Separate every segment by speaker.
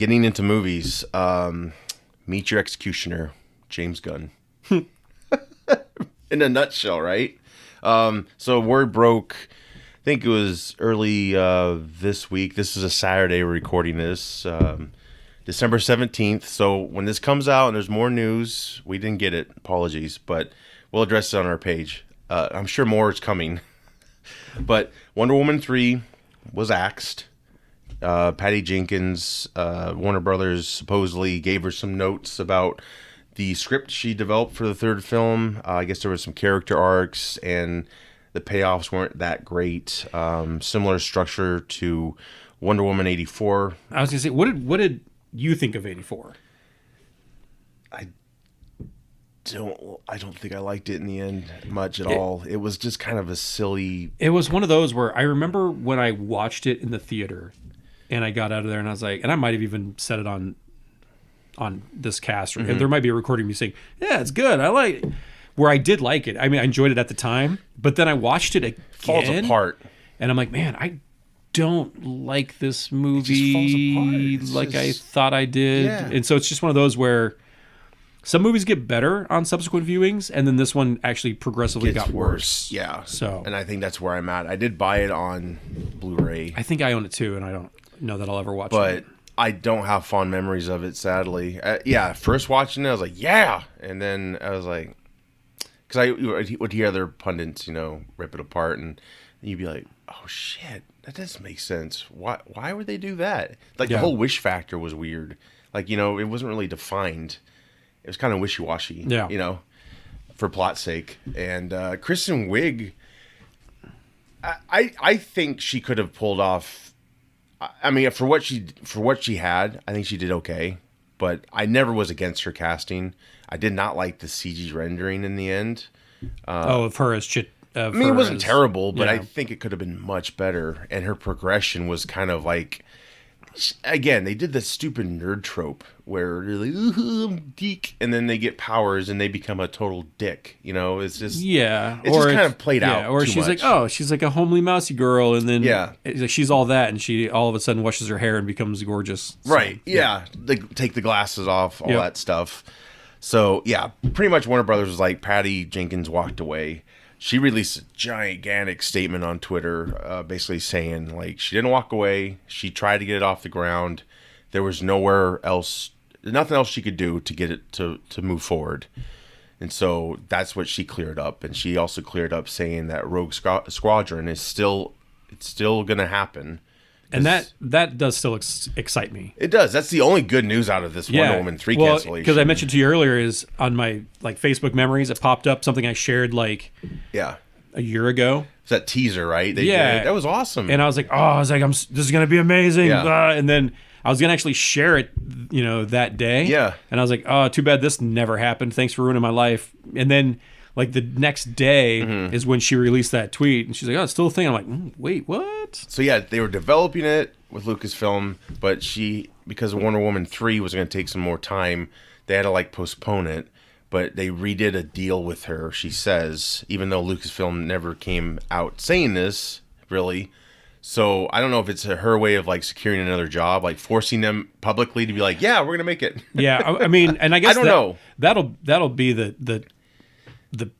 Speaker 1: Getting into movies, Meet Your Executioner, James Gunn. In a nutshell, right? So word broke, I think it was early this week. This is a Saturday we're recording this, December 17th. So when this comes out and there's more news, we didn't get it. Apologies, but we'll address it on our page. I'm sure more is coming. But Wonder Woman 3 was axed. Patty Jenkins, Warner Brothers supposedly gave her some notes about the script she developed for the third film. I guess there were some character arcs and the payoffs weren't that great. Similar structure to Wonder Woman 84.
Speaker 2: I was going to say, what did you think of 84?
Speaker 1: I don't think I liked it in the end much at all. It was just kind of a silly...
Speaker 2: It was one of those where I remember when I watched it in the theater and I got out of there and I was like, and I might have even said it on this cast, or there might be a recording of me saying, yeah, it's good, I like it. Where I did like it. I mean, I enjoyed it at the time, but then I watched it again.
Speaker 1: Falls apart.
Speaker 2: And I'm like, man, I don't like this movie
Speaker 1: It just falls apart.
Speaker 2: I thought I did.
Speaker 1: Yeah.
Speaker 2: And so it's just one of those where some movies get better on subsequent viewings, and then this one actually progressively got worse.
Speaker 1: Yeah.
Speaker 2: So,
Speaker 1: and I think that's where I'm at. I did buy it on Blu-ray.
Speaker 2: I think I own it too, and I don't know that I'll ever watch
Speaker 1: But
Speaker 2: it.
Speaker 1: I don't have fond memories of it, sadly. First watching it, I was like, yeah. And then I was like, because I would hear other pundits, rip it apart, and you'd be like, oh, shit, that doesn't make sense. Why would they do that? Like, the whole wish factor was weird. Like, it wasn't really defined. It was kind of wishy-washy, for plot's sake. And Kristen Wiig, I think she could have pulled off... I mean, for what she had, I think she did okay. But I never was against her casting. I did not like the CG rendering in the end.
Speaker 2: Of her as Chit.
Speaker 1: I mean, it wasn't terrible, but I think it could have been much better. And her progression was kind of like, again, they did the stupid nerd trope where they're like, ooh, I'm geek, and then they get powers and they become a total dick. It's just it's just kind of played out.
Speaker 2: Or
Speaker 1: too
Speaker 2: she's
Speaker 1: much.
Speaker 2: like, oh, she's like a homely mousy girl, and then
Speaker 1: it's
Speaker 2: like she's all that, and she all of a sudden washes her hair and becomes gorgeous. So,
Speaker 1: right? Yeah, they take the glasses off, all that stuff. So yeah, pretty much Warner Brothers was like, Patty Jenkins walked away. She released a gigantic statement on Twitter, basically saying like she didn't walk away. She tried to get it off the ground. There was nothing else she could do to get it to move forward. And so that's what she cleared up. And she also cleared up saying that Rogue Squadron is still going to happen.
Speaker 2: And that does still excite me.
Speaker 1: It does. That's the on's good news out of this Wonder Woman 3 cancellation.
Speaker 2: Because I mentioned to you earlier, is on my Facebook memories, it popped up something I shared a year ago.
Speaker 1: It's that teaser, right? That was awesome.
Speaker 2: And I was like, this is going to be amazing.
Speaker 1: Yeah.
Speaker 2: And then I was going to actually share it, that day.
Speaker 1: Yeah.
Speaker 2: And I was like, oh, too bad this never happened. Thanks for ruining my life. And then like the next day is when she released that tweet, and she's like, oh, it's still a thing. I'm like, wait, what?
Speaker 1: So yeah, they were developing it with Lucasfilm, but because Wonder Woman 3 was going to take some more time, they had to postpone it. But they redid a deal with her, she says, even though Lucasfilm never came out saying this, really. So I don't know if it's her way of securing another job, forcing them publicly to be like, yeah, we're going to make it.
Speaker 2: Yeah, I mean, and I guess
Speaker 1: I don't know.
Speaker 2: That'll be the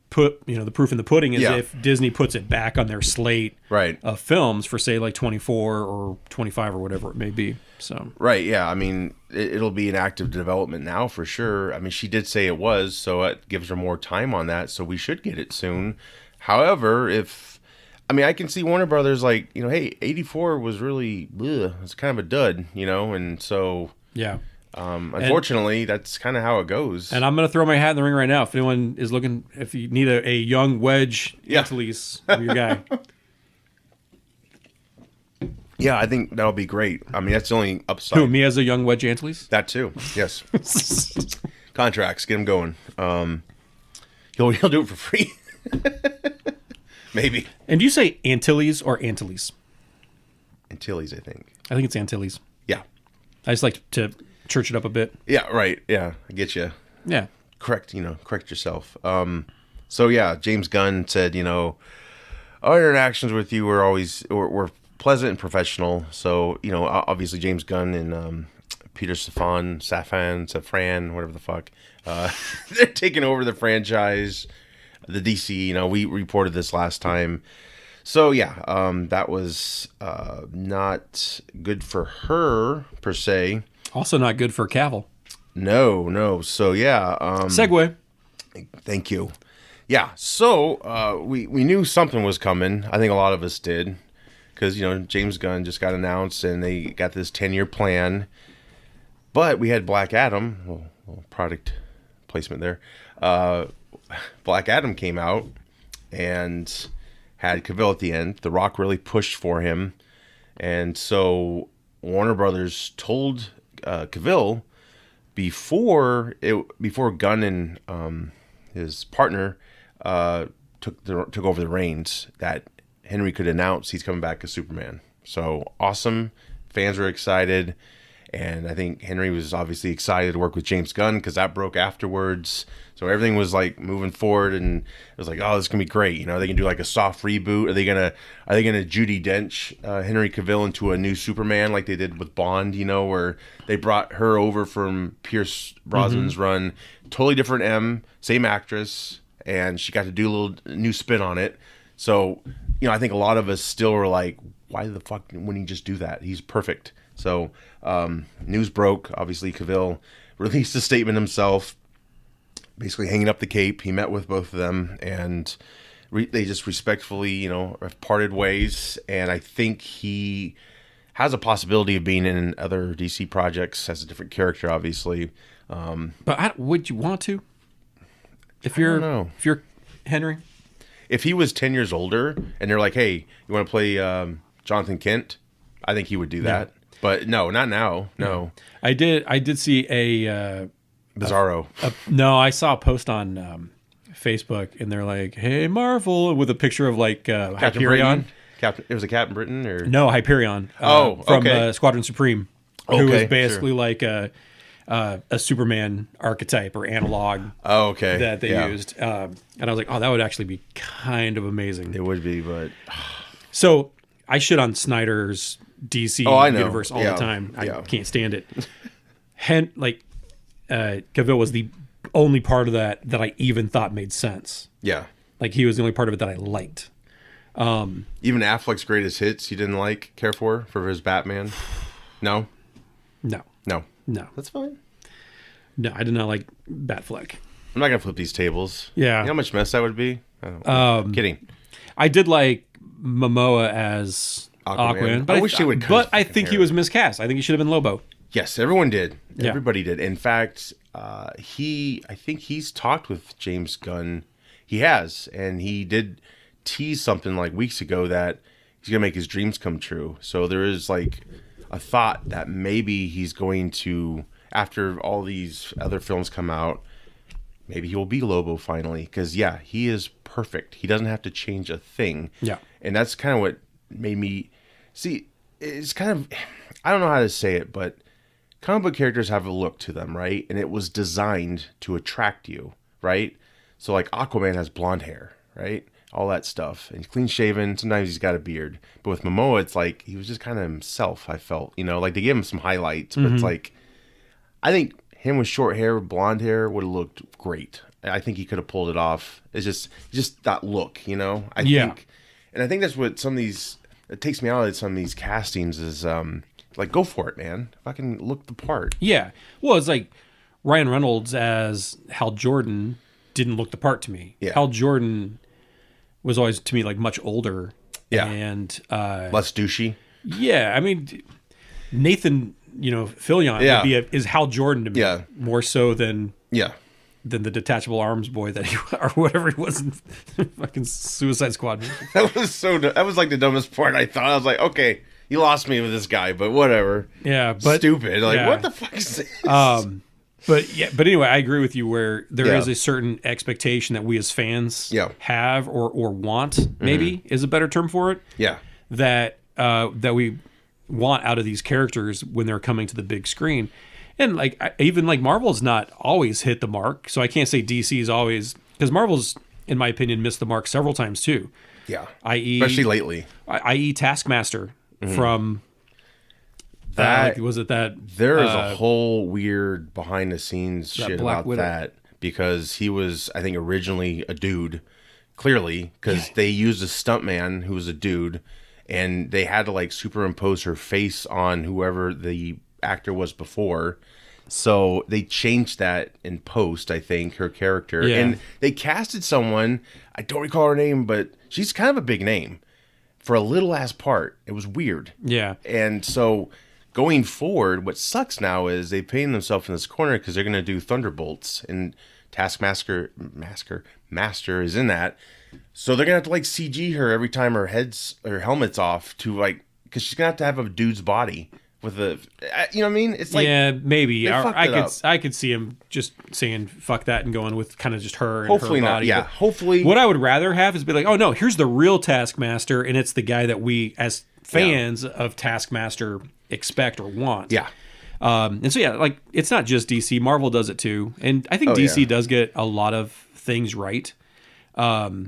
Speaker 2: proof in the pudding is if Disney puts it back on their slate of films for say 24 or 25 or whatever it may be. So
Speaker 1: right, yeah. I mean, it'll be in active development now for sure. I mean, she did say it was, so it gives her more time on that. So we should get it soon. However, I can see Warner Brothers hey, 84 was really it's kind of a dud, and so
Speaker 2: yeah.
Speaker 1: Unfortunately, that's kind of how it goes.
Speaker 2: And I'm going to throw my hat in the ring right now. If anyone is looking, if you need a young wedge Antilles, I'm your guy.
Speaker 1: Yeah, I think that'll be great. I mean, that's the only upside.
Speaker 2: Who, me as a young wedge Antilles?
Speaker 1: That too, yes. Contracts, get him going. He'll do it for free. Maybe.
Speaker 2: And do you say Antilles or Antilles?
Speaker 1: Antilles, I think.
Speaker 2: I think it's Antilles.
Speaker 1: Yeah.
Speaker 2: I just like to church it up a bit.
Speaker 1: Yeah, right. Yeah, I get you.
Speaker 2: Yeah.
Speaker 1: Correct yourself. So yeah, James Gunn said, our interactions with you were pleasant and professional. So, obviously James Gunn and Peter Safran, whatever the fuck. They're taking over the franchise, the DC. You know, we reported this last time. So yeah, that was not good for her per se.
Speaker 2: Also not good for Cavill.
Speaker 1: No. So yeah.
Speaker 2: Segue.
Speaker 1: Thank you. Yeah. So we knew something was coming. I think a lot of us did, because James Gunn just got announced and they got this 10-year plan. But we had Black Adam. Well, product placement there. Black Adam came out and had Cavill at the end. The Rock really pushed for him, and so Warner Brothers told Cavill before Gunn and his partner took over the reins that Henry could announce he's coming back as Superman. So awesome, fans were excited, and I think Henry was obviously excited to work with James Gunn because that broke afterwards. So everything was like moving forward, and it was like, oh, this is gonna be great. They can do like a soft reboot. Are they gonna Judi Dench Henry Cavill into a new Superman like they did with Bond? Where they brought her over from Pierce Brosnan's run, totally different same actress, and she got to do a little new spin on it. So I think a lot of us still were like, why the fuck wouldn't he just do that? He's perfect. So news broke. Obviously, Cavill released a statement himself, basically hanging up the cape. He met with both of them, and they just respectfully, have parted ways. And I think he has a possibility of being in other DC projects as a different character, obviously.
Speaker 2: But would you want to? If you're Henry?
Speaker 1: If he was 10 years older and they're like, hey, you want to play Jonathan Kent? I think he would do that. Yeah. But no, not now. No.
Speaker 2: I did see a
Speaker 1: Bizarro.
Speaker 2: No, I saw a post on Facebook, and they're like, "Hey, Marvel," with a picture of like Hyperion.
Speaker 1: It was a Captain Britain, or
Speaker 2: no, Hyperion. From Squadron Supreme, who was basically like a Superman archetype or analog. That they used, and I was like, "Oh, that would actually be kind of amazing."
Speaker 1: It would be, but
Speaker 2: so I shit on Snyder's DC universe all the time. I can't stand it. Cavill was the only part of that I even thought made sense.
Speaker 1: Yeah.
Speaker 2: Like, he was the only part of it that I liked.
Speaker 1: Even Affleck's greatest hits you didn't care for his Batman? No?
Speaker 2: No.
Speaker 1: That's fine.
Speaker 2: No, I did not like Batfleck.
Speaker 1: I'm not going to flip these tables.
Speaker 2: Yeah.
Speaker 1: You know how much mess that would be? I don't know. Kidding.
Speaker 2: I did like Momoa as Aquaman. But
Speaker 1: I wish he would cut
Speaker 2: But I think he was miscast. I think he should have been Lobo.
Speaker 1: Yes, everyone did.
Speaker 2: Yeah.
Speaker 1: Everybody did. In fact, I think he's talked with James Gunn. He has, and he did tease something like weeks ago that he's gonna make his dreams come true. So there is like a thought that maybe he's going to, after all these other films come out, maybe he will be Lobo finally. Because he is perfect. He doesn't have to change a thing.
Speaker 2: Yeah,
Speaker 1: and that's kind of what made me see. It's kind of, I don't know how to say it, but comic book characters have a look to them, right? And it was designed to attract you, right? So like Aquaman has blonde hair, right? All that stuff. And he's clean shaven. Sometimes he's got a beard. But with Momoa, it's like he was just kind of himself, I felt. Like they gave him some highlights, but it's like, I think him with short hair, blonde hair would have looked great. I think he could have pulled it off. It's just that look, I think. And I think that's what it takes me out of some of these castings is, like, go for it, man. Fucking look the part.
Speaker 2: Yeah. Well, it's like Ryan Reynolds as Hal Jordan didn't look the part to me.
Speaker 1: Yeah.
Speaker 2: Hal Jordan was always, to me, like, much older.
Speaker 1: Yeah.
Speaker 2: And
Speaker 1: less douchey.
Speaker 2: Yeah. I mean, Nathan, Fillion is Hal Jordan to me.
Speaker 1: Yeah.
Speaker 2: More so than the detachable arms boy that he, or whatever he was in fucking Suicide Squad.
Speaker 1: That was like the dumbest part. I thought, I was like, okay, you lost me with this guy, but whatever.
Speaker 2: Yeah, but
Speaker 1: stupid. Like, what the fuck is this?
Speaker 2: But anyway, I agree with you where there is a certain expectation that we as fans have or want, maybe is a better term for it.
Speaker 1: Yeah.
Speaker 2: That we want out of these characters when they're coming to the big screen. And like even like Marvel's not always hit the mark, so I can't say DC is always, because Marvel's, in my opinion, missed the mark several times too.
Speaker 1: Yeah,
Speaker 2: i.e.,
Speaker 1: especially lately.
Speaker 2: I.e., Taskmaster from
Speaker 1: That
Speaker 2: was it that
Speaker 1: there is a whole weird behind the scenes shit
Speaker 2: Black
Speaker 1: about
Speaker 2: Widow?
Speaker 1: that because he was, I think, originally a dude, clearly, because they used a stuntman who was a dude, and they had to like superimpose her face on whoever the actor was before. So they changed that in post, I think, her character.
Speaker 2: Yeah.
Speaker 1: And they casted someone, I don't recall her name, but she's kind of a big name for a little ass part. It was weird.
Speaker 2: Yeah.
Speaker 1: And so going forward, what sucks now is they painted themselves in this corner because they're going to do Thunderbolts, and Master is in that. So they're going to have to like CG her every time her helmet's off to like, because she's going to have a dude's body with a, you know what I mean? It's like,
Speaker 2: yeah, maybe.
Speaker 1: they fucked it up.
Speaker 2: I could see him just saying fuck that and going with kind of just her and
Speaker 1: Hopefully
Speaker 2: her
Speaker 1: not.
Speaker 2: body.
Speaker 1: Yeah,
Speaker 2: But
Speaker 1: hopefully.
Speaker 2: what I would rather have is be like, oh no, here's the real Taskmaster, and it's the guy that we as fans of Taskmaster expect or want.
Speaker 1: Yeah.
Speaker 2: And so yeah, like it's not just DC. Marvel does it too, and I think DC does get a lot of things right. But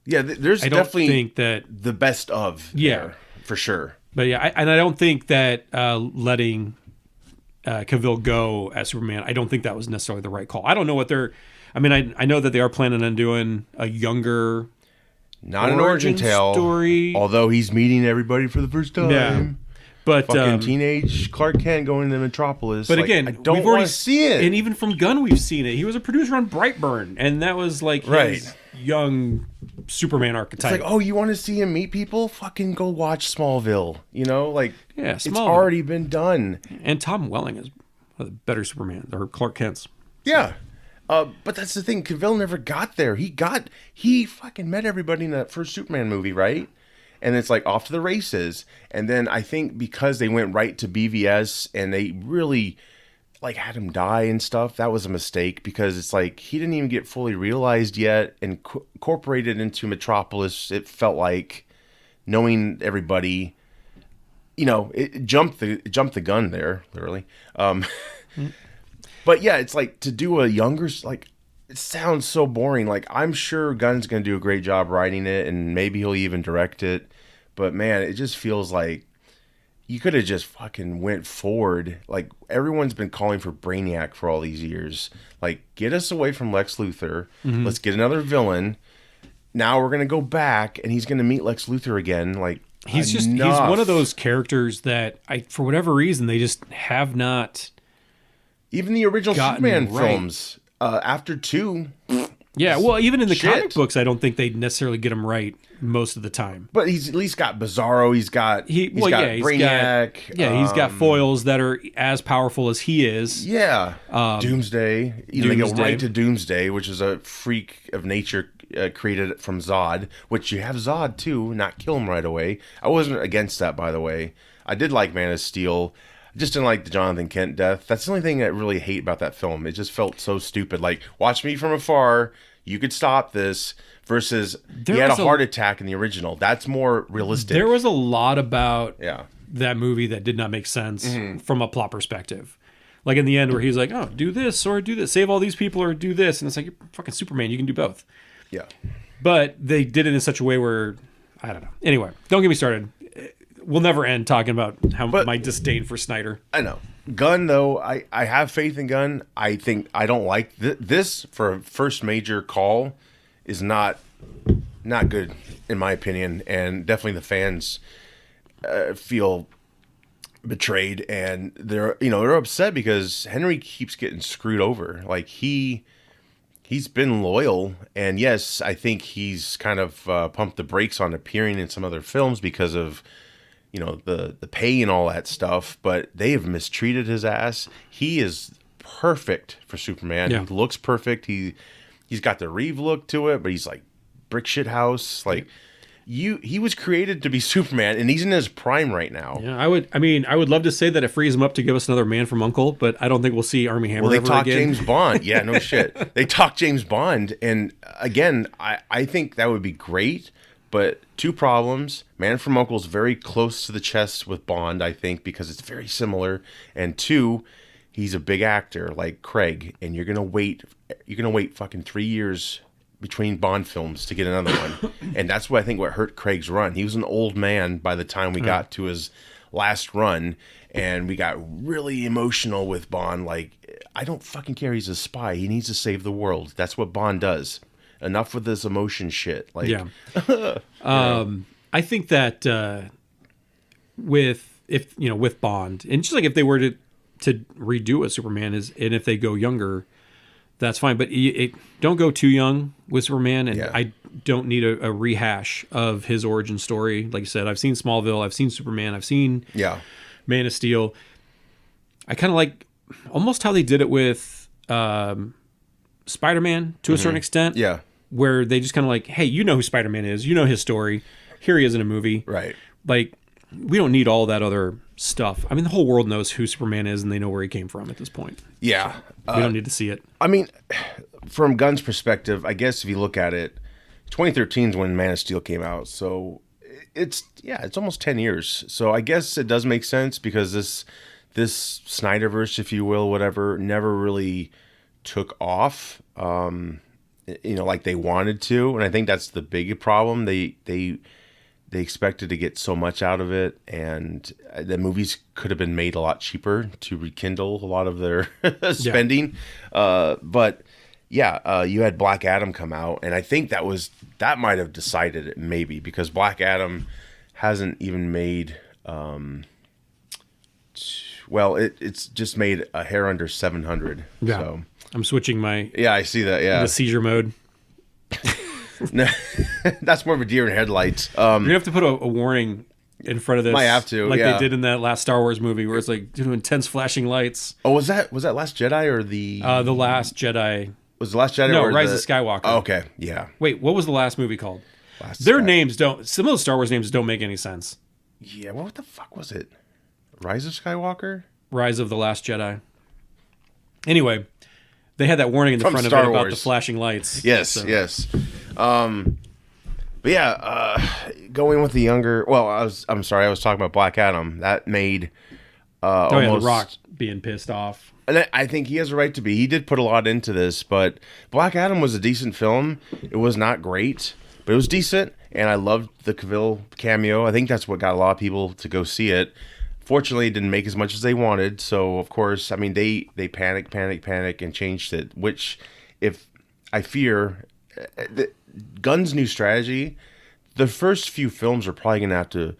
Speaker 1: Yeah, there's
Speaker 2: I don't
Speaker 1: definitely
Speaker 2: think that.
Speaker 1: the best of there, for sure.
Speaker 2: But yeah, I don't think that letting Cavill go as Superman, I don't think that was necessarily the right call. I don't know what they're. I mean, I know that they are planning on doing a younger,
Speaker 1: Not an origin tale
Speaker 2: story,
Speaker 1: although he's meeting everybody for the first time.
Speaker 2: Yeah. But
Speaker 1: Fucking teenage Clark Kent going to Metropolis.
Speaker 2: But
Speaker 1: like,
Speaker 2: again,
Speaker 1: I don't
Speaker 2: we've already
Speaker 1: want to see it.
Speaker 2: and even from Gunn, we've seen it. He was a producer on Brightburn, and that was like his young Superman archetype.
Speaker 1: It's like, oh, you want to see him meet people? Fucking go watch Smallville. You know, like,
Speaker 2: Yeah,
Speaker 1: it's
Speaker 2: Smallville.
Speaker 1: already been done.
Speaker 2: And Tom Welling is a better Superman, or Clark Kent's.
Speaker 1: Yeah. But that's the thing. Cavill never got there. He fucking met everybody in that first Superman movie, right? And it's like off to the races. And then I think because they went right to BVS and they really like had him die and stuff, that was a mistake because it's like he didn't even get fully realized yet and incorporated into Metropolis. It felt like knowing everybody, you know, it jumped the gun there, literally. But yeah, it's like to do a younger, like, it sounds so boring. Like, I'm sure Gunn's going to do a great job writing it, and maybe he'll even direct it. But man, it just feels like you could have just fucking went forward. Like, everyone's been calling for Brainiac for all these years. Like, get us away from Lex Luthor. Mm-hmm. Let's get another villain. Now we're going to go back, and he's going to meet Lex Luthor again. Like,
Speaker 2: he's one of those characters that for whatever reason, they just have not.
Speaker 1: Even the original Superman
Speaker 2: right.
Speaker 1: films, after 2.
Speaker 2: Yeah, well, even in the
Speaker 1: Shit.
Speaker 2: comic books, I don't think they necessarily get him right most of the time.
Speaker 1: But he's at least got Bizarro. He's got Brainiac.
Speaker 2: He's got foils that are as powerful as he is.
Speaker 1: Yeah. Doomsday. They go
Speaker 2: Doomsday.
Speaker 1: right to Doomsday, which is a freak of nature created from Zod, which you have Zod too, not kill him right away. I wasn't against that, by the way. I did like Man of Steel. I just didn't like the Jonathan Kent death. That's the only thing I really hate about that film. It just felt so stupid. Like, watch me from afar. You could stop this. Versus, he had a heart attack in the original. That's more realistic.
Speaker 2: There was a lot about that movie that did not make sense from a plot perspective. Like in the end where he's like, oh, do this or do this. Save all these people or do this. And it's like, you're fucking Superman. You can do both.
Speaker 1: Yeah.
Speaker 2: But they did it in such a way where, I don't know. Anyway, don't get me started. We'll never end talking about my disdain for Snyder.
Speaker 1: I know. Gunn, though, I have faith in Gunn. I think I don't like this for a first major call is not good, in my opinion. And definitely the fans feel betrayed. And they're upset because Henry keeps getting screwed over. Like, he's been loyal. And yes, I think he's kind of pumped the brakes on appearing in some other films because of the pay and all that stuff, but they have mistreated his ass. He is perfect for Superman.
Speaker 2: Yeah.
Speaker 1: He looks perfect. He's got the Reeve look to it, but he's like brick shit house. Like he was created to be Superman, and he's in his prime right now.
Speaker 2: Yeah, I would love to say that it frees him up to give us another Man from U.N.C.L.E., but I don't think we'll see Armie Hammer
Speaker 1: Well, they talk
Speaker 2: again.
Speaker 1: James Bond. Yeah, no shit. They talk James Bond, and again, I think that would be great. But 2 problems. Man from U.N.C.L.'s very close to the chest with Bond, I think, because it's very similar. And 2, he's a big actor like Craig, and you're gonna wait fucking 3 years between Bond films to get another one. And that's what I think what hurt Craig's run. He was an old man by the time we got to his last run, and we got really emotional with Bond. Like, I don't fucking care. He's a spy. He needs to save the world. That's what Bond does. Enough with this emotion shit. Like,
Speaker 2: yeah. I think that with Bond, and just like if they were to redo a Superman and if they go younger, that's fine. But don't go too young with Superman, and I don't need a rehash of his origin story. Like you said, I've seen Smallville, I've seen Superman, I've seen Man of Steel. I kind of like almost how they did it with Spider-Man to a certain extent.
Speaker 1: Yeah.
Speaker 2: Where they just kind of like, hey, you know who Spider-Man is, you know his story. Here he is in a movie.
Speaker 1: Right.
Speaker 2: Like, we don't need all that other stuff. I mean, the whole world knows who Superman is, and they know where he came from at this point.
Speaker 1: Yeah.
Speaker 2: So we don't need to see it.
Speaker 1: I mean, from Gunn's perspective, I guess if you look at it, 2013 is when Man of Steel came out. So it's almost 10 years. So I guess it does make sense because this Snyderverse, if you will, whatever, never really took off, like they wanted to. And I think that's the big problem. They expected to get so much out of it, and the movies could have been made a lot cheaper to rekindle a lot of their spending. But you had Black Adam come out, and I think that might have decided it, maybe, because Black Adam hasn't even made it's just made a hair under 700.
Speaker 2: Yeah.
Speaker 1: So
Speaker 2: I'm switching my
Speaker 1: I see that. Yeah,
Speaker 2: the seizure mode.
Speaker 1: No, that's more of a deer in headlights.
Speaker 2: You're gonna have to put a warning in front of this.
Speaker 1: Might have to,
Speaker 2: like they did in that last Star Wars movie, where it's like intense flashing lights.
Speaker 1: Oh, was that Last Jedi or the
Speaker 2: Last Jedi?
Speaker 1: Was the Last Jedi?
Speaker 2: No,
Speaker 1: or
Speaker 2: Rise of Skywalker.
Speaker 1: Oh, okay, yeah.
Speaker 2: Wait, what was the last movie called? Names don't. Some of those Star Wars names don't make any sense.
Speaker 1: Yeah, what the fuck was it? Rise of Skywalker?
Speaker 2: Rise of the Last Jedi. Anyway, they had that warning in the front of it about the flashing lights.
Speaker 1: Yes, yes. But yeah, going with the younger. Well, I'm sorry, I was talking about Black Adam. That made almost
Speaker 2: The Rock being pissed off.
Speaker 1: And I think he has a right to be. He did put a lot into this, but Black Adam was a decent film. It was not great, but it was decent, and I loved the Cavill cameo. I think that's what got a lot of people to go see it. Fortunately, it didn't make as much as they wanted, so of course, I mean, they panicked, and changed it, which, if I fear, Gunn's new strategy, the first few films are probably going to have to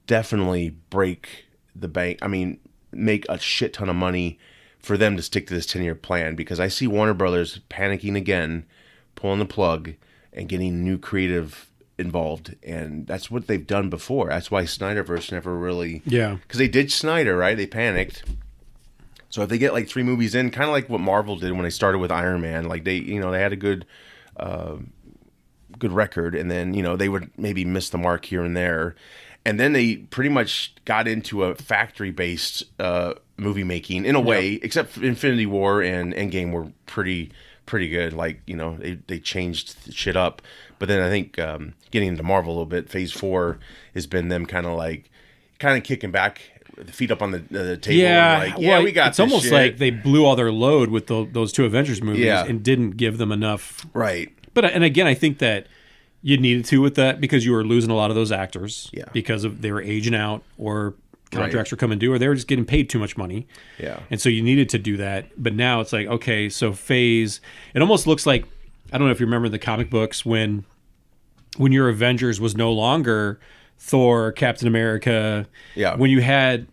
Speaker 1: definitely break the bank. I mean, make a shit ton of money for them to stick to this 10-year plan, because I see Warner Brothers panicking again, pulling the plug, and getting new creative involved, and that's what they've done before. That's why Snyderverse never really...
Speaker 2: Yeah.
Speaker 1: Because they did Snyder, right? They panicked. So if they get like 3 movies in, kind of like what Marvel did when they started with Iron Man, like they had a good record, and then, they would maybe miss the mark here and there. And then they pretty much got into a factory-based movie making in a way, except for Infinity War and Endgame were pretty good. Like, they changed shit up. But then I think getting into Marvel a little bit, Phase 4 has been them kind of kicking back, the feet up on the table.
Speaker 2: Yeah,
Speaker 1: and like, we got
Speaker 2: it's almost
Speaker 1: shit.
Speaker 2: like they blew all their load with those 2 Avengers movies and didn't give them enough.
Speaker 1: Right.
Speaker 2: And again, I think that you needed to with that, because you were losing a lot of those actors because they were aging out, or contracts were coming due, or they were just getting paid too much money.
Speaker 1: Yeah. And
Speaker 2: so you needed to do that. But now it's like, okay, so it almost looks like, I don't know if you remember the comic books when your Avengers was no longer Thor, Captain America.
Speaker 1: Yeah.
Speaker 2: When you had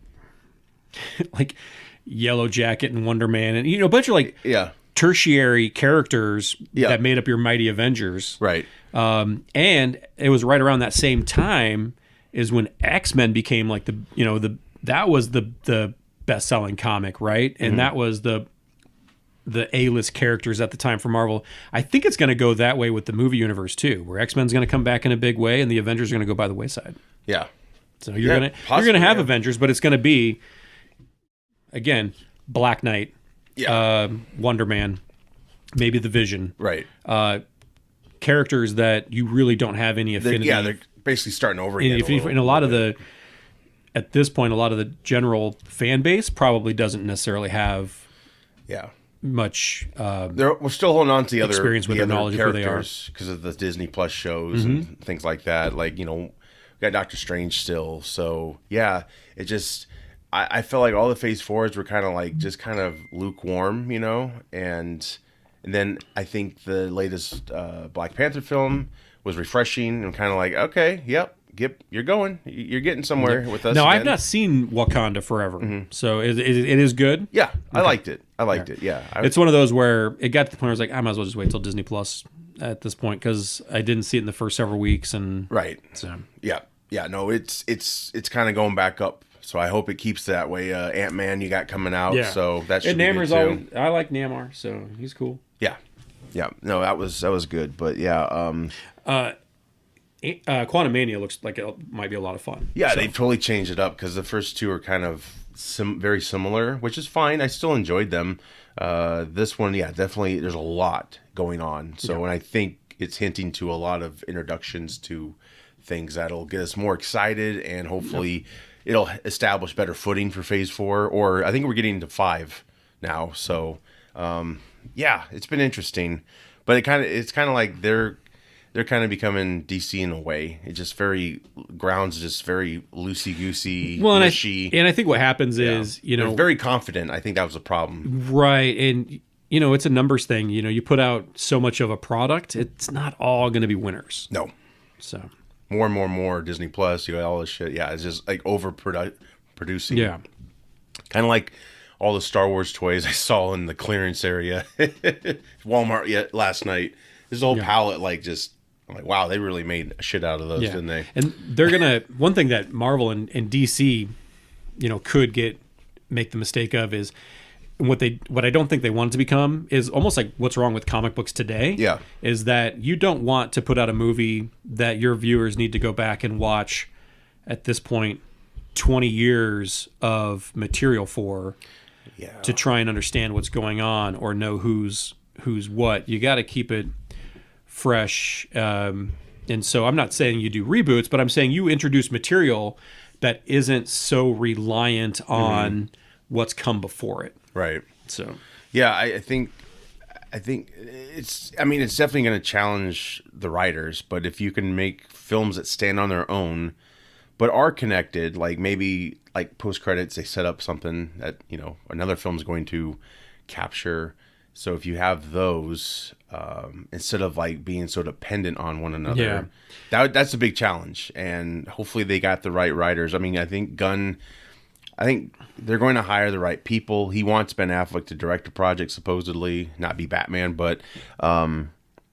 Speaker 2: like Yellow Jacket and Wonder Man, and a bunch of like tertiary characters that made up your mighty Avengers.
Speaker 1: Right.
Speaker 2: And it was right around that same time is when X-Men became like that was the best-selling comic, right? And that was the A-list characters at the time for Marvel. I think it's going to go that way with the movie universe too, where X-Men's going to come back in a big way, and the Avengers are going to go by the wayside.
Speaker 1: Yeah.
Speaker 2: So you're gonna have Avengers, but it's going to be, again, Black Knight, Wonder Man, maybe the Vision,
Speaker 1: right?
Speaker 2: Characters that you really don't have any affinity.
Speaker 1: They're basically starting over again.
Speaker 2: At this point, a lot of the general fan base probably doesn't necessarily have much
Speaker 1: We're still holding on to the other
Speaker 2: experience with their knowledge of who they are.
Speaker 1: characters because of the Disney Plus shows and things like that. Like, we got Doctor Strange still. So yeah, it just I felt like all the Phase 4s were kind of like just kind of lukewarm, and then I think the latest Black Panther film was refreshing and kind of like, okay, yep. You're getting somewhere with us.
Speaker 2: No,
Speaker 1: again.
Speaker 2: I've not seen Wakanda Forever, so it is good.
Speaker 1: Yeah, I liked it. Yeah,
Speaker 2: It's one of those where it got to the point where I was like, I might as well just wait till Disney Plus at this point because I didn't see it in the first several weeks, and
Speaker 1: right.
Speaker 2: So
Speaker 1: Yeah. No, it's kind of going back up. So I hope it keeps that way. Ant-Man you got coming out, so that should
Speaker 2: and
Speaker 1: be
Speaker 2: Namar's
Speaker 1: good too.
Speaker 2: I like Namor, so he's cool.
Speaker 1: Yeah. No, that was good, but yeah.
Speaker 2: Quantumania looks like it might be a lot of fun.
Speaker 1: Yeah, they totally changed it up because the first two are kind of very similar, which is fine. I still enjoyed them. This one, yeah, definitely. There's a lot going on, so and I think it's hinting to a lot of introductions to things that'll get us more excited, and hopefully it'll establish better footing for Phase 4. Or I think we're getting to 5 now, so yeah, it's been interesting. But it's kind of like they're kind of becoming DC in a way. It just grounds just very loosey goosey, mushy.
Speaker 2: And I think what happens is
Speaker 1: they're very confident. I think that was a problem,
Speaker 2: right? And it's a numbers thing. You put out so much of a product, it's not all going to be winners.
Speaker 1: No,
Speaker 2: so
Speaker 1: more Disney Plus, all this shit. Yeah, it's just like producing.
Speaker 2: Yeah,
Speaker 1: kind of like all the Star Wars toys I saw in the clearance area, Walmart last night. There's a whole palette I'm like, wow, they really made a shit out of those, didn't they?
Speaker 2: And they're gonna one thing that Marvel and DC, could make the mistake of is what I don't think they want it to become is almost like what's wrong with comic books today.
Speaker 1: Yeah.
Speaker 2: Is that you don't want to put out a movie that your viewers need to go back and watch at this point 20 years of material for to try and understand what's going on or know who's what. You got to keep it fresh, and so I'm not saying you do reboots, but I'm saying you introduce material that isn't so reliant on what's come before it.
Speaker 1: Right.
Speaker 2: So
Speaker 1: yeah, I think it's definitely going to challenge the writers, but if you can make films that stand on their own but are connected, like maybe like post credits they set up something that another film's going to capture. So if you have those, instead of like being so dependent on one another, that's a big challenge. And hopefully they got the right writers. I mean, I think Gunn, they're going to hire the right people. He wants Ben Affleck to direct a project, supposedly, not be Batman, but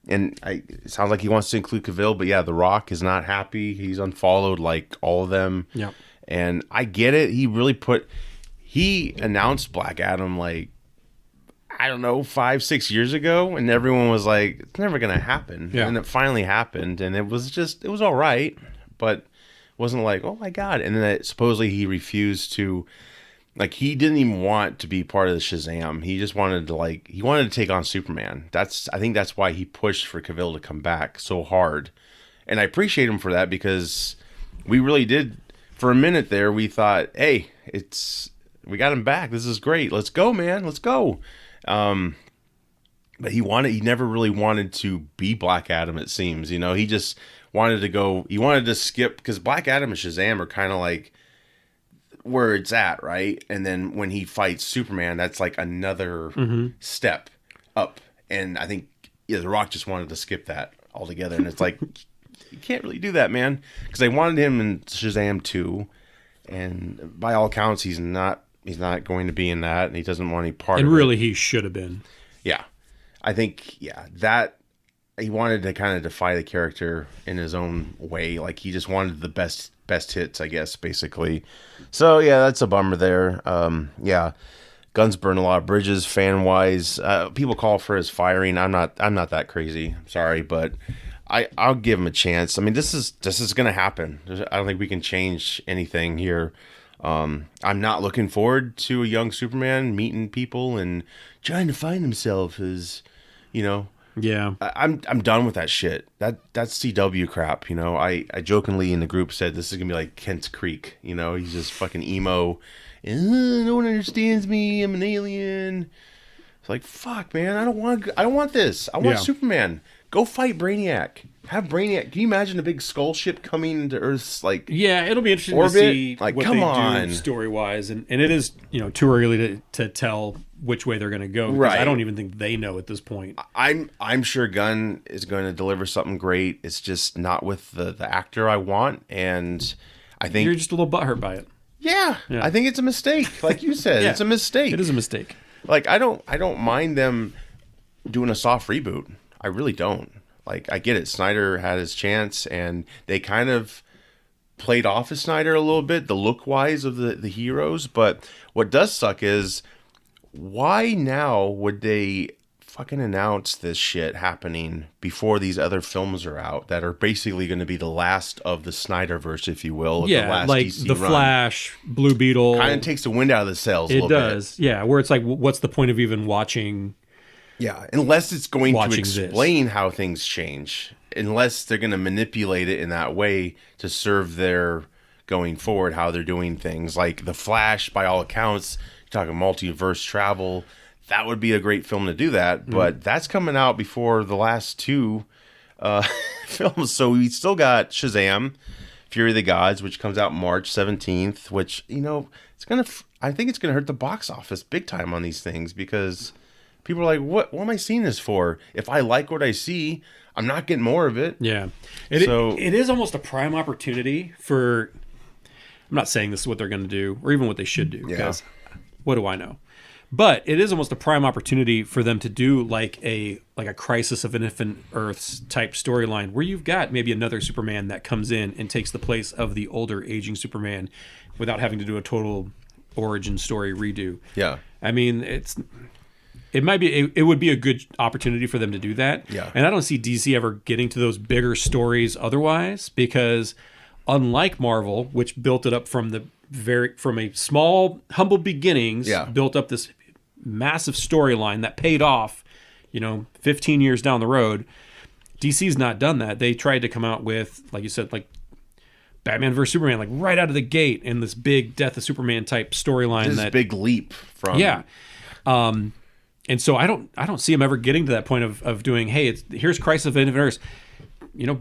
Speaker 1: it sounds like he wants to include Cavill. But yeah, The Rock is not happy. He's unfollowed like all of them.
Speaker 2: Yeah,
Speaker 1: and I get it. He announced Black Adam like, I don't know, 5-6 years ago, and everyone was like, it's never gonna happen.
Speaker 2: Yeah.
Speaker 1: And it finally happened, and it was all right, but it wasn't like, oh my god. And then supposedly he refused to, like, he didn't even want to be part of the Shazam. He just wanted to take on Superman. I think that's why he pushed for Cavill to come back so hard. And I appreciate him for that, because we really did, for a minute there, we thought, hey, we got him back. This is great. Let's go, man. Let's go. But he never really wanted to be Black Adam, it seems. He just wanted to skip, because Black Adam and Shazam are kind of like where it's at, right? And then when he fights Superman, that's like another step up. And I think The Rock just wanted to skip that altogether. And it's like, you can't really do that, man. Because they wanted him in Shazam 2, and by all accounts, he's not going to be in that, and he doesn't want any part of it.
Speaker 2: And really, he should have been.
Speaker 1: Yeah. I think, that he wanted to kind of defy the character in his own way. Like, he just wanted the best hits, I guess, basically. So, yeah, that's a bummer there. Gunn's burned a lot of bridges, fan-wise. People call for his firing. I'm not that crazy. I'm sorry, but I'll give him a chance. I mean, this is going to happen. I don't think we can change anything here. I'm not looking forward to a young Superman meeting people and trying to find himself as,
Speaker 2: Yeah.
Speaker 1: I'm done with that shit. That's CW crap, I jokingly in the group said this is gonna be like Kent's Creek, he's just fucking emo. No one understands me. I'm an alien. It's like, fuck, man, I don't want this. I want
Speaker 2: Yeah.
Speaker 1: Superman. Go fight Brainiac. Have Brainiac. Can you imagine a big skull ship coming into Earth's like?
Speaker 2: Yeah, it'll be interesting
Speaker 1: orbit?
Speaker 2: to see
Speaker 1: Like,
Speaker 2: what
Speaker 1: come
Speaker 2: they
Speaker 1: on.
Speaker 2: do story wise, and it is too early to tell which way they're going to go. Because
Speaker 1: Right.
Speaker 2: I don't even think they know at this point.
Speaker 1: I'm sure Gunn is going to deliver something great. It's just not with the actor I want, and I think
Speaker 2: You're just a little butthurt by it.
Speaker 1: yeah, I think it's a mistake. Like you said,
Speaker 2: Yeah,
Speaker 1: it's a mistake.
Speaker 2: It is a mistake.
Speaker 1: Like I don't mind them doing a soft reboot. I really don't. Like I get it. Snyder had his chance, and they kind of played off of Snyder a little bit, the look wise of the heroes. But what does suck is why now would they fucking announce this shit happening before these other films are out that are basically going to be the last of the Snyderverse, if you will. The
Speaker 2: Yeah,
Speaker 1: last
Speaker 2: like
Speaker 1: DC
Speaker 2: the
Speaker 1: run.
Speaker 2: Flash, Blue Beetle.
Speaker 1: Kind of takes the wind out of the sails. A
Speaker 2: It
Speaker 1: little
Speaker 2: does. Yeah, where it's like, what's the point of even watching?
Speaker 1: Yeah, unless it's going to
Speaker 2: Watching
Speaker 1: explain how things change. Unless they're going to manipulate it in that way to serve their going forward, how they're doing things. Like The Flash, by all accounts, you're talking multiverse travel. That would be a great film to do that. But that's coming out before the last two films. So we still got Shazam, Fury of the Gods, which comes out March 17th, which, it's going to, I think it's going to hurt the box office big time on these things because people are like, what am I seeing this for? If I like what I see, I'm not getting more of it.
Speaker 2: Yeah. It is almost a prime opportunity for, I'm not saying this is what they're going to do or even what they should do because what do I know? But it is almost a prime opportunity for them to do like a Crisis of Infinite Earths type storyline where you've got maybe another Superman that comes in and takes the place of the older aging Superman without having to do a total origin story redo.
Speaker 1: Yeah.
Speaker 2: I mean, it would be a good opportunity for them to do that.
Speaker 1: Yeah.
Speaker 2: And I don't see DC ever getting to those bigger stories otherwise because unlike Marvel, which built it up from a small humble beginnings, built up this massive storyline that paid off, 15 years down the road. DC's not done that. They tried to come out with, like you said, like Batman vs Superman, like right out of the gate, in this big Death of Superman type storyline.
Speaker 1: This big leap from
Speaker 2: And so I don't see him ever getting to that point of doing, hey, here's Crisis of Infinite Earths.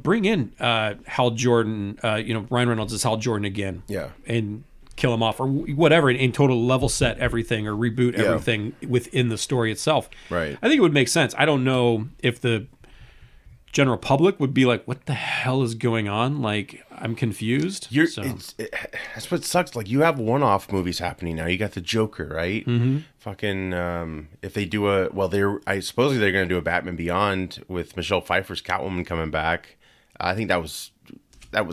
Speaker 2: Bring in Hal Jordan, Ryan Reynolds as Hal Jordan again.
Speaker 1: Yeah.
Speaker 2: And kill him off or whatever, and total level set everything or reboot everything within the story itself.
Speaker 1: Right.
Speaker 2: I think it would make sense. I don't know if the general public would be like, what the hell is going on? Like, I'm confused.
Speaker 1: That's what sucks. Like, you have one-off movies happening now. You got the Joker, right? Mm-hmm. Fucking, if they do supposedly they're going to do a Batman Beyond with Michelle Pfeiffer's Catwoman coming back. I think that was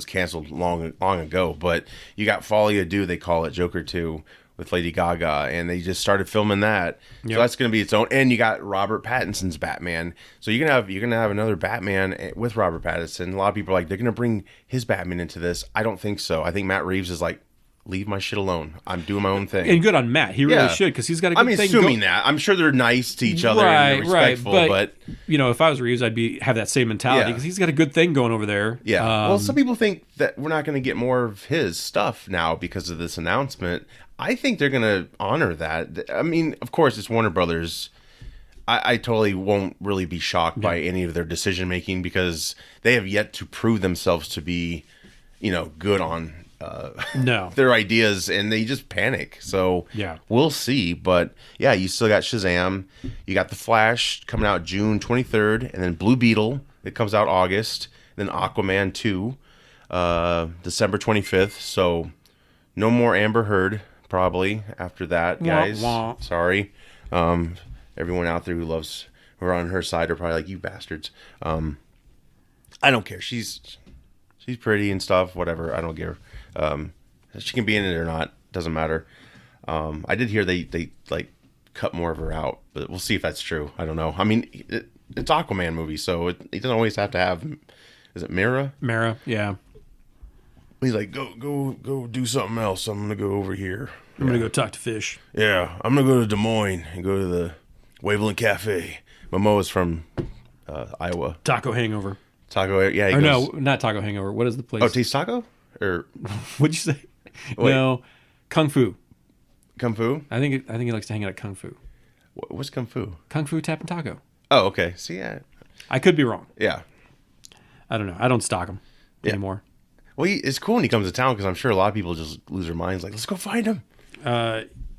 Speaker 1: canceled long ago, but you got Folie à Deux, they call it, Joker 2 with Lady Gaga, and they just started filming that. Yep. So that's going to be its own. And you got Robert Pattinson's Batman. So you're gonna have another Batman with Robert Pattinson. A lot of people are like, they're going to bring his Batman into this. I don't think so. I think Matt Reeves is like, leave my shit alone. I'm doing my own thing.
Speaker 2: And good on Matt. He really should, because he's got a good thing.
Speaker 1: Assuming that. I'm sure they're nice to each other and they're respectful, but
Speaker 2: if I was Reeves, I'd have that same mentality because he's got a good thing going over there.
Speaker 1: Yeah. Well, some people think that we're not going to get more of his stuff now because of this announcement. I think they're going to honor that. I mean, of course, it's Warner Brothers. I totally won't really be shocked by any of their decision making because they have yet to prove themselves to be, good on their ideas, and they just panic. So we'll see. But yeah, you still got Shazam. You got The Flash coming out June 23rd, and then Blue Beetle, it comes out August. Then Aquaman 2, December 25th. So no more Amber Heard probably after that, guys.
Speaker 2: Wah, wah.
Speaker 1: Sorry. Everyone out there who are on her side are probably like, you bastards. I don't care. She's pretty and stuff, whatever. I don't care. She can be in it or not, doesn't matter. I did hear they like cut more of her out, but we'll see if that's true. I don't know. I mean, it's Aquaman movie, so it doesn't always have to have. Is it Mara?
Speaker 2: Mara, yeah.
Speaker 1: He's like, go do something else. I'm gonna go over here.
Speaker 2: I'm gonna go talk to fish.
Speaker 1: Yeah, I'm gonna go to Des Moines and go to the Waveland Cafe. Momoa's from Iowa.
Speaker 2: Taco Hangover.
Speaker 1: Taco, yeah.
Speaker 2: Or no, not Taco Hangover. What is the place?
Speaker 1: Oh, Taste Taco? Or
Speaker 2: what'd you say?
Speaker 1: Wait.
Speaker 2: No, Kung Fu.
Speaker 1: Kung Fu?
Speaker 2: I think he likes to hang out at Kung Fu.
Speaker 1: What's Kung Fu?
Speaker 2: Kung Fu Tap and Taco.
Speaker 1: Oh, okay. See, yeah.
Speaker 2: I could be wrong.
Speaker 1: Yeah.
Speaker 2: I don't know. I don't stock them anymore.
Speaker 1: Well, it's cool when he comes to town because I'm sure a lot of people just lose their minds. Like, let's go find him.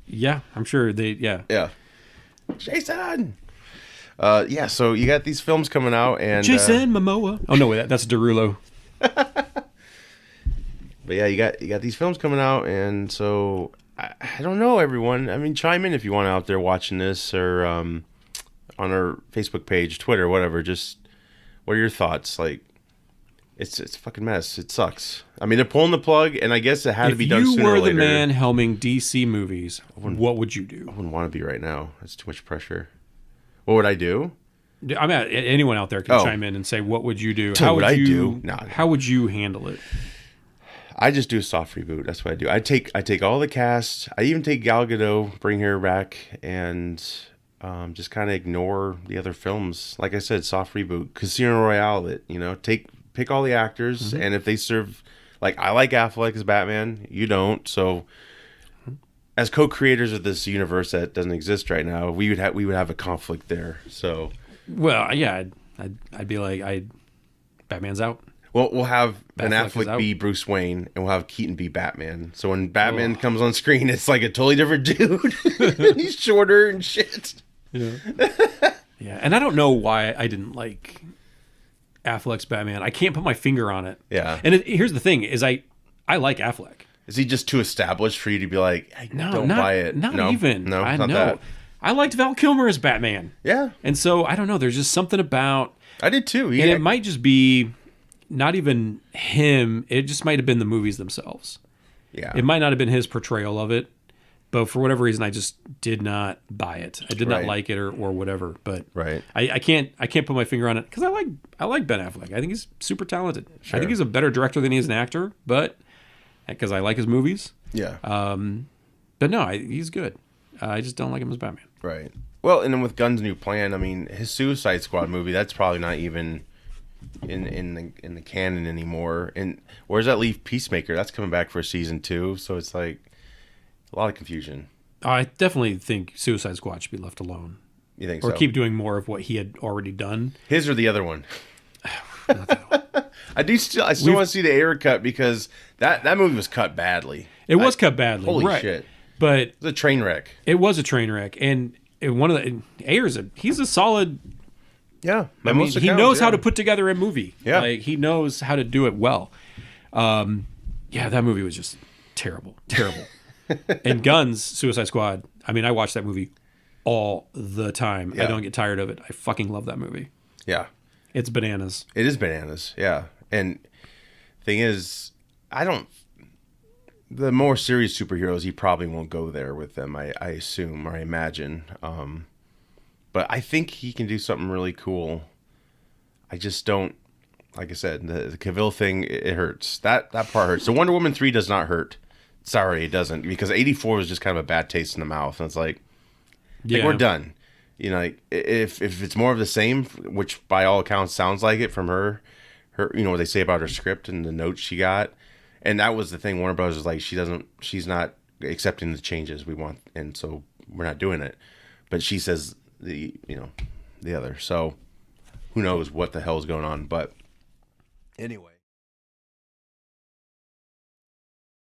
Speaker 2: Yeah, I'm sure they. Yeah.
Speaker 1: Yeah. Jason. Yeah. So you got these films coming out, and
Speaker 2: Jason Momoa. Oh no, wait, that's Derulo.
Speaker 1: But yeah, you got these films coming out, and so I don't know, everyone. I mean, chime in if you want out there watching this, or on our Facebook page, Twitter, whatever. Just what are your thoughts? Like, it's a fucking mess. It sucks. I mean, they're pulling the plug, and I guess it had to be done sooner or later.
Speaker 2: If you were the man helming DC movies, what would you do?
Speaker 1: I wouldn't want to be right now. That's too much pressure. What would I do?
Speaker 2: I mean, anyone out there can chime in and say, what would you do?
Speaker 1: How would I do? No.
Speaker 2: How would you handle it?
Speaker 1: I just do a soft reboot. That's what I do. I take all the cast. I even take Gal Gadot, bring her back, and just kind of ignore the other films. Like I said, soft reboot. Casino Royale it. Pick all the actors, and if they serve, like I like Affleck as Batman, you don't. So, as co-creators of this universe that doesn't exist right now, we would have a conflict there. So,
Speaker 2: well, yeah, I'd be like, Batman's out.
Speaker 1: Well, we'll have Ben Affleck be Bruce Wayne, and we'll have Keaton be Batman. So when Batman comes on screen, it's like a totally different dude. He's shorter and shit.
Speaker 2: Yeah. Yeah, and I don't know why I didn't like Affleck's Batman. I can't put my finger on it.
Speaker 1: Yeah.
Speaker 2: And here's the thing: is I like Affleck.
Speaker 1: Is he just too established for you to be like, don't buy it?
Speaker 2: Not even.
Speaker 1: No,
Speaker 2: I
Speaker 1: not
Speaker 2: know.
Speaker 1: that.
Speaker 2: I liked Val Kilmer as Batman.
Speaker 1: Yeah.
Speaker 2: And so I don't know. There's just something about.
Speaker 1: I did too.
Speaker 2: And it might just be. Not even him. It just might have been the movies themselves.
Speaker 1: Yeah.
Speaker 2: It might not have been his portrayal of it, but for whatever reason, I just did not buy it. I did not like it or whatever. But I can't put my finger on it because I like Ben Affleck. I think he's super talented. Sure. I think he's a better director than he is an actor, but because I like his movies.
Speaker 1: Yeah.
Speaker 2: But no, he's good. I just don't like him as Batman.
Speaker 1: Right. Well, and then with Gunn's new plan, I mean, his Suicide Squad movie, that's probably not even in the canon anymore. And where does that leave Peacemaker? That's coming back for season 2, so it's like a lot of confusion.
Speaker 2: I definitely think Suicide Squad should be left alone.
Speaker 1: You think
Speaker 2: or
Speaker 1: so?
Speaker 2: Keep doing more of what he had already done.
Speaker 1: His or the other one? I still want to see the Ayer cut because that movie was cut badly.
Speaker 2: It was cut badly.
Speaker 1: Holy shit!
Speaker 2: But
Speaker 1: it was a train wreck.
Speaker 2: It was a train wreck, and one of the Ayer's he's a solid.
Speaker 1: Yeah,
Speaker 2: I mean, he knows how to put together a movie.
Speaker 1: Yeah,
Speaker 2: like he knows how to do it well. Yeah, that movie was just terrible. And Gunn's Suicide Squad. I mean, I watch that movie all the time. Yeah. I don't get tired of it. I fucking love that movie.
Speaker 1: Yeah,
Speaker 2: it's bananas.
Speaker 1: It is bananas. Yeah, and thing is, the more serious superheroes, he probably won't go there with them. I assume or I imagine. But I think he can do something really cool. I just don't, like I said, the Cavill thing, it hurts. That part hurts. The Wonder Woman 3 does not hurt. Sorry, it doesn't. Because 84 was just kind of a bad taste in the mouth. And it's like we're done. Like, if it's more of the same, which by all accounts sounds like it from her, what they say about her script and the notes she got. And that was the thing. Warner Bros. Was like, she's not accepting the changes we want. And so we're not doing it. But she says the other. So who knows what the hell is going on. But anyway.